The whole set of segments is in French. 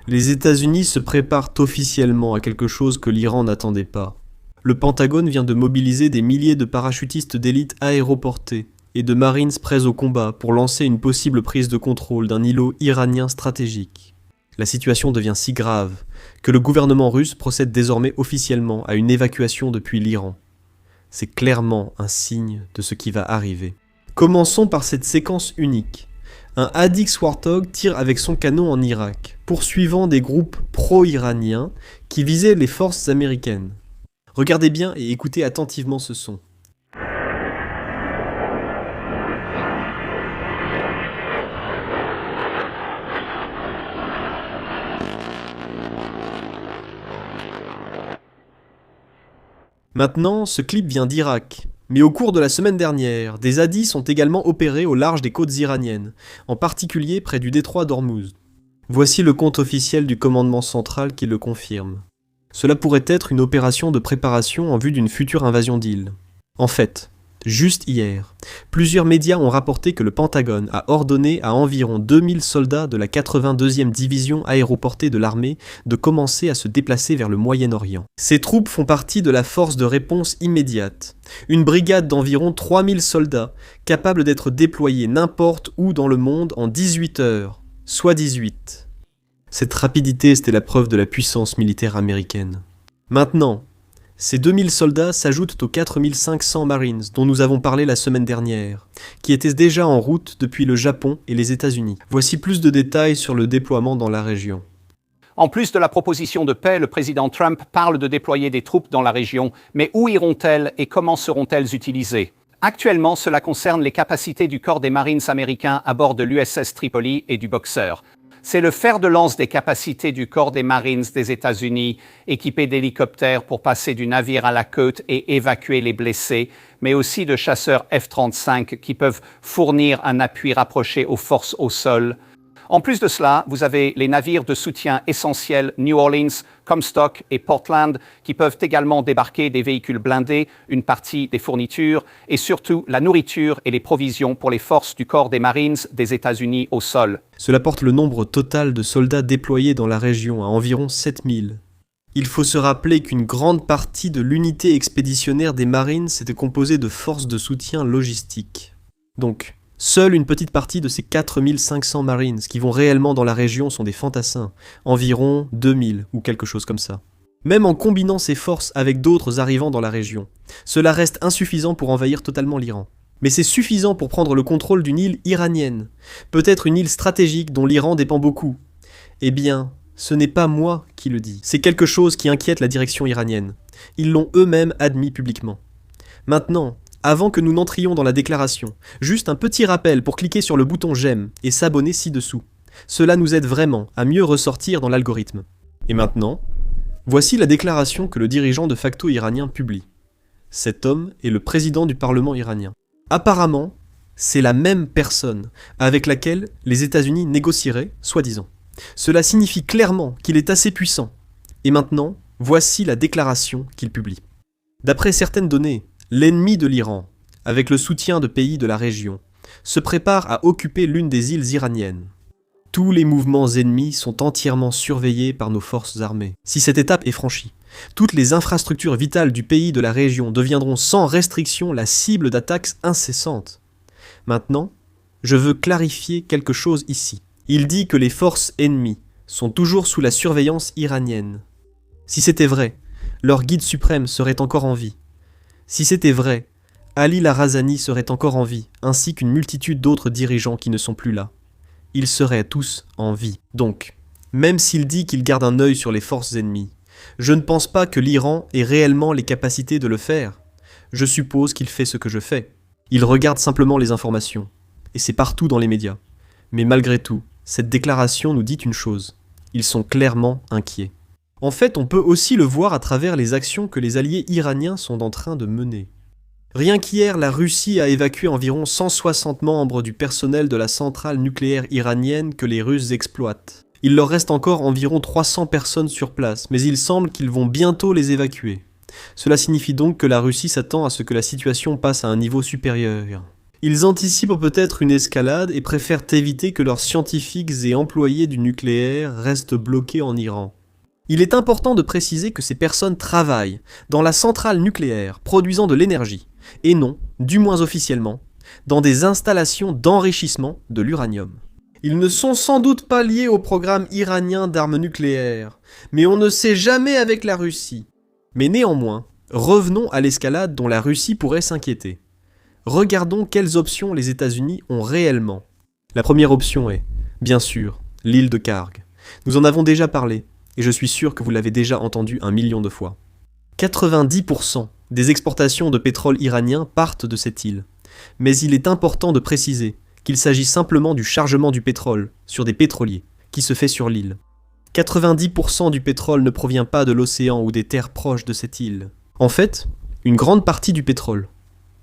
Les États-Unis se préparent officiellement à quelque chose que l'Iran n'attendait pas. Le Pentagone vient de mobiliser des milliers de parachutistes d'élite aéroportés et de marines prêts au combat pour lancer une possible prise de contrôle d'un îlot iranien stratégique. La situation devient si grave que le gouvernement russe procède désormais officiellement à une évacuation depuis l'Iran. C'est clairement un signe de ce qui va arriver. Commençons par cette séquence unique. Un Hadix Warthog tire avec son canon en Irak, poursuivant des groupes pro-iraniens qui visaient les forces américaines. Regardez bien et écoutez attentivement ce son. Maintenant, ce clip vient d'Irak. Mais au cours de la semaine dernière, des Hadis sont également opérés au large des côtes iraniennes, en particulier près du détroit d'Ormuz. Voici le compte officiel du commandement central qui le confirme. Cela pourrait être une opération de préparation en vue d'une future invasion d'îles. En fait, juste hier, plusieurs médias ont rapporté que le Pentagone a ordonné à environ 2000 soldats de la 82e division aéroportée de l'armée de commencer à se déplacer vers le Moyen-Orient. Ces troupes font partie de la force de réponse immédiate, une brigade d'environ 3000 soldats capables d'être déployés n'importe où dans le monde en 18 heures, soit 18. Cette rapidité, c'était la preuve de la puissance militaire américaine. Maintenant, ces 2000 soldats s'ajoutent aux 4500 Marines dont nous avons parlé la semaine dernière, qui étaient déjà en route depuis le Japon et les États-Unis. Voici plus de détails sur le déploiement dans la région. En plus de la proposition de paix, le président Trump parle de déployer des troupes dans la région, mais où iront-elles et comment seront-elles utilisées? Actuellement, cela concerne les capacités du corps des Marines américains à bord de l'USS Tripoli et du Boxer. C'est le fer de lance des capacités du corps des Marines des États-Unis, équipés d'hélicoptères pour passer du navire à la côte et évacuer les blessés, mais aussi de chasseurs F-35 qui peuvent fournir un appui rapproché aux forces au sol. En plus de cela, vous avez les navires de soutien essentiels New Orleans, Comstock et Portland qui peuvent également débarquer des véhicules blindés, une partie des fournitures et surtout la nourriture et les provisions pour les forces du corps des Marines des États-Unis au sol. Cela porte le nombre total de soldats déployés dans la région à environ 7000. Il faut se rappeler qu'une grande partie de l'unité expéditionnaire des Marines était composée de forces de soutien logistique. Donc, seule une petite partie de ces 4500 Marines qui vont réellement dans la région sont des fantassins, environ 2000 ou quelque chose comme ça. Même en combinant ces forces avec d'autres arrivant dans la région, cela reste insuffisant pour envahir totalement l'Iran. Mais c'est suffisant pour prendre le contrôle d'une île iranienne, peut-être une île stratégique dont l'Iran dépend beaucoup. Eh bien, ce n'est pas moi qui le dis, c'est quelque chose qui inquiète la direction iranienne. Ils l'ont eux-mêmes admis publiquement. Maintenant, avant que nous n'entrions dans la déclaration, juste un petit rappel pour cliquer sur le bouton j'aime et s'abonner ci-dessous. Cela nous aide vraiment à mieux ressortir dans l'algorithme. Et maintenant, voici la déclaration que le dirigeant de facto iranien publie. Cet homme est le président du Parlement iranien. Apparemment, c'est la même personne avec laquelle les États-Unis négocieraient, soi-disant. Cela signifie clairement qu'il est assez puissant. Et maintenant, voici la déclaration qu'il publie. D'après certaines données, l'ennemi de l'Iran, avec le soutien de pays de la région, se prépare à occuper l'une des îles iraniennes. Tous les mouvements ennemis sont entièrement surveillés par nos forces armées. Si cette étape est franchie, toutes les infrastructures vitales du pays de la région deviendront sans restriction la cible d'attaques incessantes. Maintenant, je veux clarifier quelque chose ici. Il dit que les forces ennemies sont toujours sous la surveillance iranienne. Si c'était vrai, leur guide suprême serait encore en vie. Si c'était vrai, Ali Larazani serait encore en vie, ainsi qu'une multitude d'autres dirigeants qui ne sont plus là. Ils seraient tous en vie. Donc, même s'il dit qu'il garde un œil sur les forces ennemies, je ne pense pas que l'Iran ait réellement les capacités de le faire. Je suppose qu'il fait ce que je fais. Il regarde simplement les informations. Et c'est partout dans les médias. Mais malgré tout, cette déclaration nous dit une chose. Ils sont clairement inquiets. En fait, on peut aussi le voir à travers les actions que les alliés iraniens sont en train de mener. Rien qu'hier, la Russie a évacué environ 160 membres du personnel de la centrale nucléaire iranienne que les Russes exploitent. Il leur reste encore environ 300 personnes sur place, mais il semble qu'ils vont bientôt les évacuer. Cela signifie donc que la Russie s'attend à ce que la situation passe à un niveau supérieur. Ils anticipent peut-être une escalade et préfèrent éviter que leurs scientifiques et employés du nucléaire restent bloqués en Iran. Il est important de préciser que ces personnes travaillent dans la centrale nucléaire produisant de l'énergie, et non, du moins officiellement, dans des installations d'enrichissement de l'uranium. Ils ne sont sans doute pas liés au programme iranien d'armes nucléaires, mais on ne sait jamais avec la Russie. Mais néanmoins, revenons à l'escalade dont la Russie pourrait s'inquiéter. Regardons quelles options les États-Unis ont réellement. La première option est, bien sûr, l'île de Karg. Nous en avons déjà parlé, et je suis sûr que vous l'avez déjà entendu 1 million de fois. 90% des exportations de pétrole iranien partent de cette île. Mais il est important de préciser qu'il s'agit simplement du chargement du pétrole sur des pétroliers qui se fait sur l'île. 90% du pétrole ne provient pas de l'océan ou des terres proches de cette île. En fait, une grande partie du pétrole,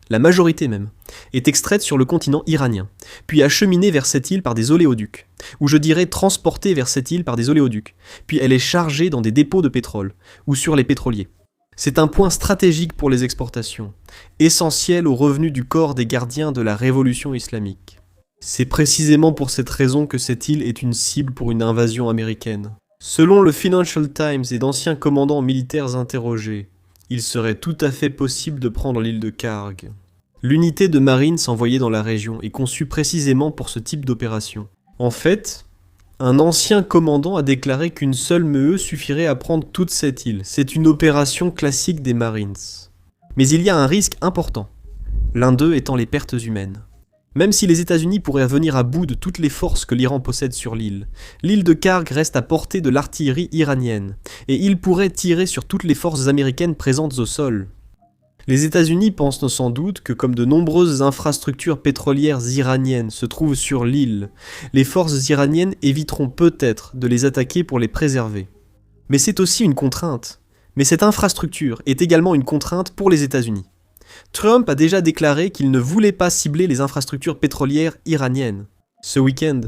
la majorité même, est extraite sur le continent iranien, puis acheminée vers cette île par des oléoducs, ou je dirais transportée vers cette île par des oléoducs, puis elle est chargée dans des dépôts de pétrole, ou sur les pétroliers. C'est un point stratégique pour les exportations, essentiel aux revenus du corps des gardiens de la révolution islamique. C'est précisément pour cette raison que cette île est une cible pour une invasion américaine. Selon le Financial Times et d'anciens commandants militaires interrogés, il serait tout à fait possible de prendre l'île de Karg. L'unité de Marines envoyée dans la région est conçue précisément pour ce type d'opération. En fait, un ancien commandant a déclaré qu'une seule MEE suffirait à prendre toute cette île. C'est une opération classique des Marines. Mais il y a un risque important, l'un d'eux étant les pertes humaines. Même si les États-Unis pourraient venir à bout de toutes les forces que l'Iran possède sur l'île, l'île de Karg reste à portée de l'artillerie iranienne, et il pourrait tirer sur toutes les forces américaines présentes au sol. Les États-Unis pensent sans doute que comme de nombreuses infrastructures pétrolières iraniennes se trouvent sur l'île, les forces iraniennes éviteront peut-être de les attaquer pour les préserver. Mais c'est aussi une contrainte. Mais cette infrastructure est également une contrainte pour les États-Unis. Trump a déjà déclaré qu'il ne voulait pas cibler les infrastructures pétrolières iraniennes. Ce week-end,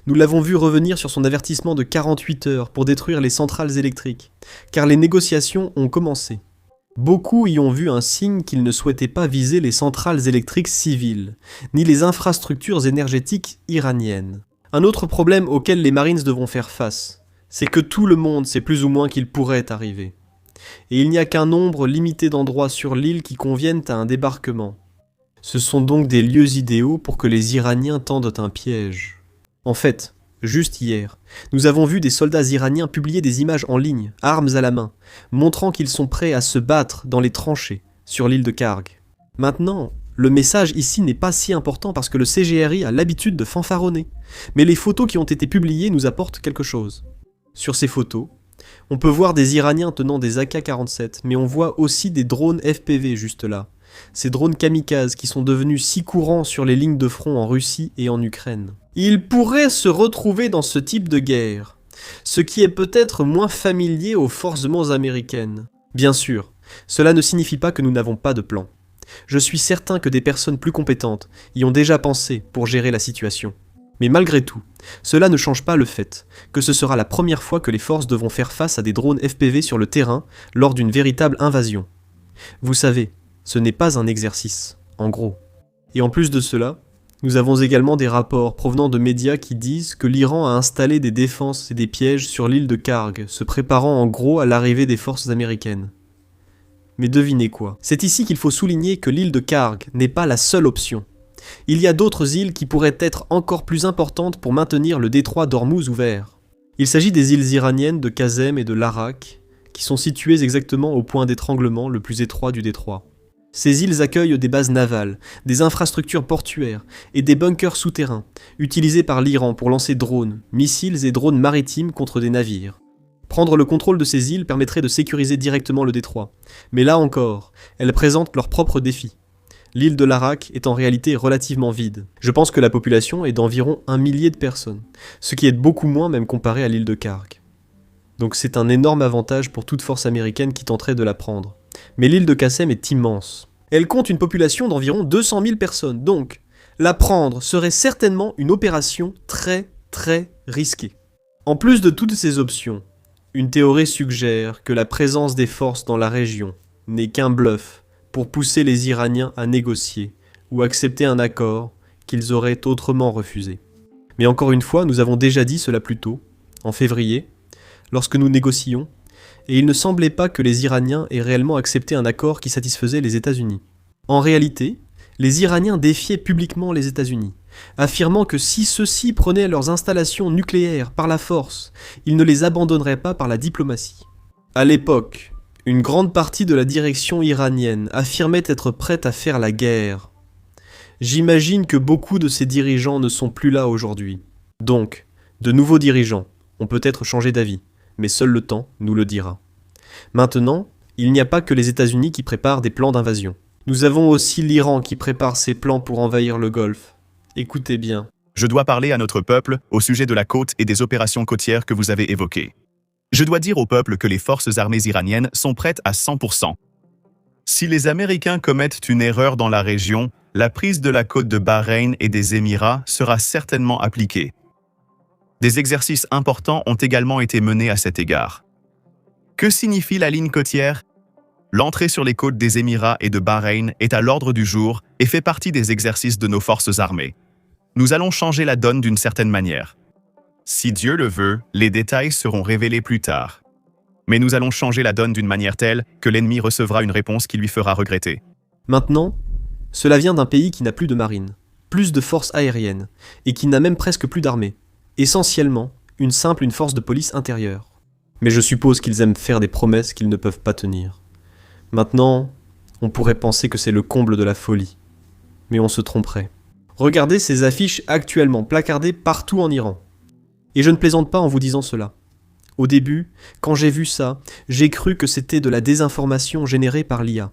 nous l'avons vu revenir sur son avertissement de 48 heures pour détruire les centrales électriques, car les négociations ont commencé. Beaucoup y ont vu un signe qu'il ne souhaitait pas viser les centrales électriques civiles, ni les infrastructures énergétiques iraniennes. Un autre problème auquel les Marines devront faire face, c'est que tout le monde sait plus ou moins qu'il pourrait arriver. Et il n'y a qu'un nombre limité d'endroits sur l'île qui conviennent à un débarquement. Ce sont donc des lieux idéaux pour que les Iraniens tendent un piège. En fait, juste hier, nous avons vu des soldats iraniens publier des images en ligne, armes à la main, montrant qu'ils sont prêts à se battre dans les tranchées sur l'île de Karg. Maintenant, le message ici n'est pas si important parce que le CGRI a l'habitude de fanfaronner, mais les photos qui ont été publiées nous apportent quelque chose. Sur ces photos, on peut voir des Iraniens tenant des AK-47, mais on voit aussi des drones FPV juste là. Ces drones kamikazes qui sont devenus si courants sur les lignes de front en Russie et en Ukraine. Ils pourraient se retrouver dans ce type de guerre, ce qui est peut-être moins familier aux forces américaines. Bien sûr, cela ne signifie pas que nous n'avons pas de plan. Je suis certain que des personnes plus compétentes y ont déjà pensé pour gérer la situation. Mais malgré tout, cela ne change pas le fait que ce sera la première fois que les forces devront faire face à des drones FPV sur le terrain lors d'une véritable invasion. Vous savez, ce n'est pas un exercice, en gros. Et en plus de cela, nous avons également des rapports provenant de médias qui disent que l'Iran a installé des défenses et des pièges sur l'île de Karg, se préparant en gros à l'arrivée des forces américaines. Mais devinez quoi? C'est ici qu'il faut souligner que l'île de Karg n'est pas la seule option. Il y a d'autres îles qui pourraient être encore plus importantes pour maintenir le détroit d'Ormuz ouvert. Il s'agit des îles iraniennes de Kazem et de Larak, qui sont situées exactement au point d'étranglement le plus étroit du détroit. Ces îles accueillent des bases navales, des infrastructures portuaires et des bunkers souterrains, utilisés par l'Iran pour lancer drones, missiles et drones maritimes contre des navires. Prendre le contrôle de ces îles permettrait de sécuriser directement le détroit. Mais là encore, elles présentent leurs propres défis. L'île de Larak est en réalité relativement vide. Je pense que la population est d'environ 1 millier de personnes, ce qui est beaucoup moins même comparé à l'île de Karg. Donc c'est un énorme avantage pour toute force américaine qui tenterait de la prendre. Mais l'île de Qasem est immense. Elle compte une population d'environ 200 000 personnes, donc la prendre serait certainement une opération très risquée. En plus de toutes ces options, une théorie suggère que la présence des forces dans la région n'est qu'un bluff pour pousser les Iraniens à négocier ou accepter un accord qu'ils auraient autrement refusé. Mais encore une fois, nous avons déjà dit cela plus tôt, en février, lorsque nous négocions, et il ne semblait pas que les Iraniens aient réellement accepté un accord qui satisfaisait les États-Unis. En réalité, les Iraniens défiaient publiquement les États-Unis, affirmant que si ceux-ci prenaient leurs installations nucléaires par la force, ils ne les abandonneraient pas par la diplomatie. À l'époque, une grande partie de la direction iranienne affirmait être prête à faire la guerre. J'imagine que beaucoup de ces dirigeants ne sont plus là aujourd'hui. Donc, de nouveaux dirigeants ont peut-être changé d'avis, mais seul le temps nous le dira. Maintenant, il n'y a pas que les États-Unis qui préparent des plans d'invasion. Nous avons aussi l'Iran qui prépare ses plans pour envahir le Golfe. Écoutez bien. Je dois parler à notre peuple au sujet de la côte et des opérations côtières que vous avez évoquées. Je dois dire au peuple que les forces armées iraniennes sont prêtes à 100%. Si les Américains commettent une erreur dans la région, la prise de la côte de Bahreïn et des Émirats sera certainement appliquée. Des exercices importants ont également été menés à cet égard. Que signifie la ligne côtière ? L'entrée sur les côtes des Émirats et de Bahreïn est à l'ordre du jour et fait partie des exercices de nos forces armées. Nous allons changer la donne d'une certaine manière. Si Dieu le veut, les détails seront révélés plus tard. Mais nous allons changer la donne d'une manière telle que l'ennemi recevra une réponse qui lui fera regretter. Maintenant, cela vient d'un pays qui n'a plus de marine, plus de forces aériennes, et qui n'a même presque plus d'armée. Essentiellement, une force de police intérieure. Mais je suppose qu'ils aiment faire des promesses qu'ils ne peuvent pas tenir. Maintenant, on pourrait penser que c'est le comble de la folie. Mais on se tromperait. Regardez ces affiches actuellement placardées partout en Iran. Et je ne plaisante pas en vous disant cela. Au début, quand j'ai vu ça, j'ai cru que c'était de la désinformation générée par l'IA.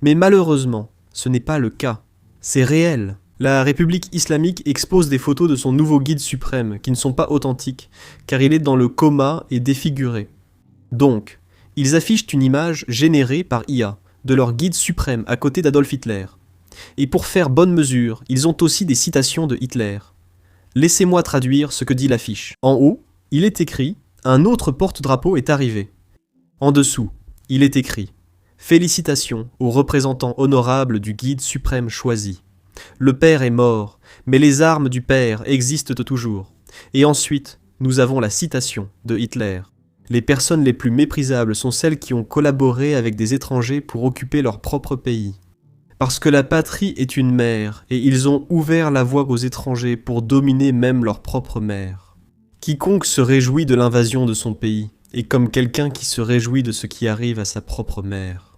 Mais malheureusement, ce n'est pas le cas. C'est réel. La République islamique expose des photos de son nouveau guide suprême, qui ne sont pas authentiques, car il est dans le coma et défiguré. Donc, ils affichent une image générée par IA, de leur guide suprême à côté d'Adolf Hitler. Et pour faire bonne mesure, ils ont aussi des citations de Hitler. Laissez-moi traduire ce que dit l'affiche. En haut, il est écrit « Un autre porte-drapeau est arrivé ». En dessous, il est écrit « Félicitations aux représentants honorables du guide suprême choisi. Le père est mort, mais les armes du père existent toujours. » Et ensuite, nous avons la citation de Hitler. Les personnes les plus méprisables sont celles qui ont collaboré avec des étrangers pour occuper leur propre pays. Parce que la patrie est une mère, et ils ont ouvert la voie aux étrangers pour dominer même leur propre mère. Quiconque se réjouit de l'invasion de son pays est comme quelqu'un qui se réjouit de ce qui arrive à sa propre mère.